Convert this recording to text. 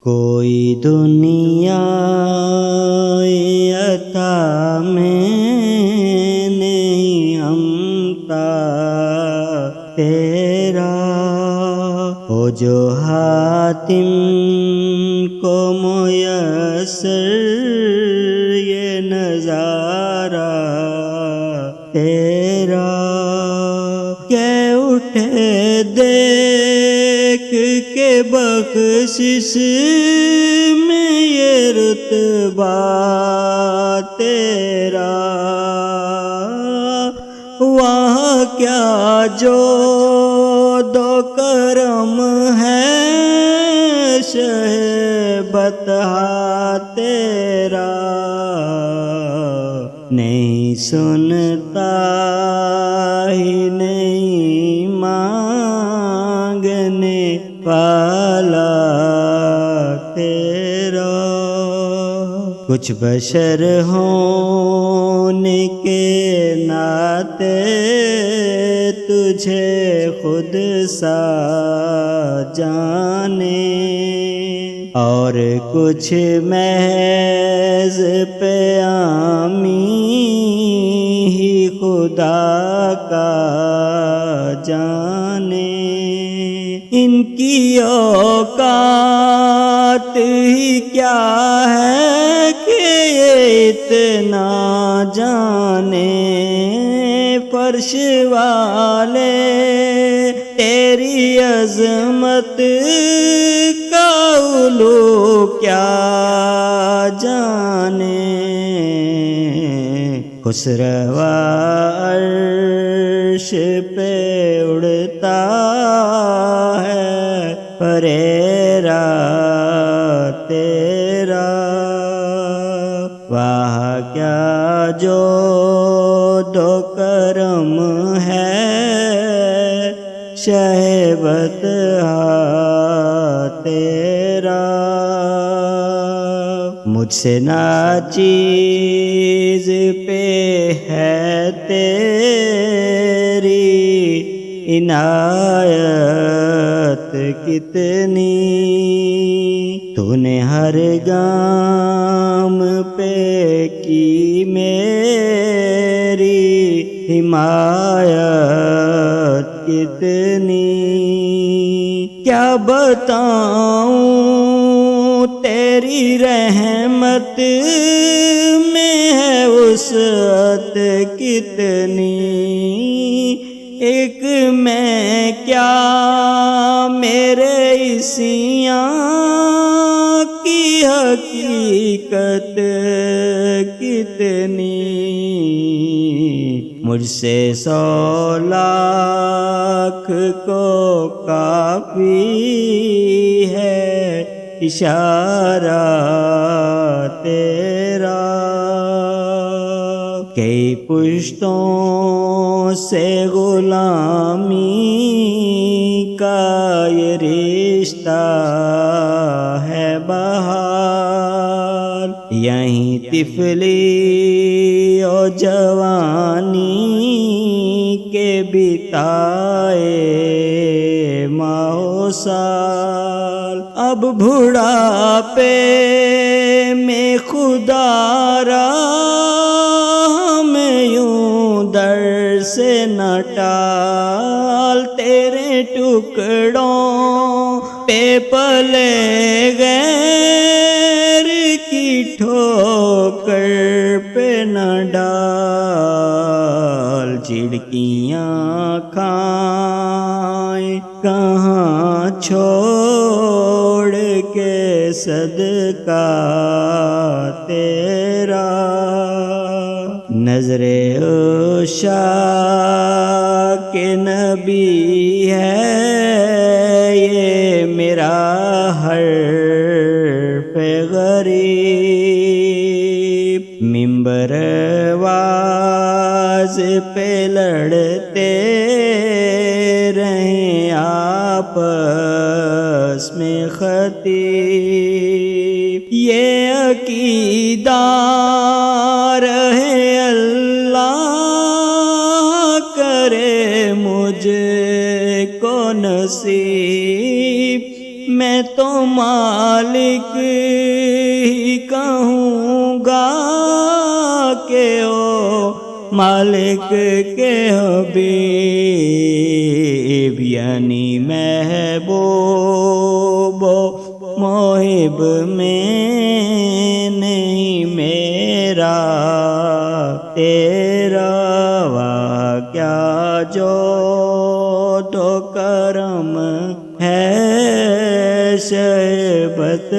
کوئی دنیا عطا میں نہیں امتا تیرا، ہو جو حاتم کو میسر یہ نظارہ تیرا، کہ اٹھے دیکھ کے بخشش میں یہ رتبہ تیرا، وہاں کیا جو دو کرم ہے شہ بطحا تیرا، نہیں سنتا ہی نہیں مانگنے والا تیرا، کچھ بشر ہونے کے ناطے تجھے خود سا جانے، اور کچھ محض پیامی ہی خدا کا جانے، ان کی اوقات ہی کیا ہے کہ یہ اتنا جانے، فرش والے تیری عظمت کا علو کیا جانے، خسروا عرش پہ اڑتا ہے پریرا تیرا، واہ کیا جو دو کرم ہے شہ بطحا تیرا، مجھ سے ناچیز پہ ہے تیری عنایت کتنی، تو نے ہر گام پہ کی میری حمایت کتنی، کیا بتاؤں تیری رحمت میں ہے وسعت کتنی، ایک میں کیا میرے عصیاں کی حقیقت کتنی، مجھ سے 100 لاکھ کو کافی ہے اشارہ تیرا، کئی پشتوں سے غلامی کا یہ رشتہ ہے بحال، یہیں طفلی اور جوانی کے بتائے ماہ سال، اب بڑھاپے میں خدا را ہمیں یوں در سے نہ ٹال، تیرے ٹکڑوں پہ پلے غیر کی ٹھوکر پہ نہ ڈال، چڑکیاں کھائیں کہاں چھوڑ کے صدقہ تیرا، نظر عشاق کے نبی ہے یہ میرا حرف غریب، منبر واز پہ لڑتے رہیں آپس میں خطیب، یہ عقیدہ رہے اللہ کرے مجھ کو نصیب، میں تو مالک ہی کہوں گا کہ او مالک کے حبیب، یعنی محبوب و محب میں نہیں میرا تیرا واقعہ جو تو کرم ہے شعبت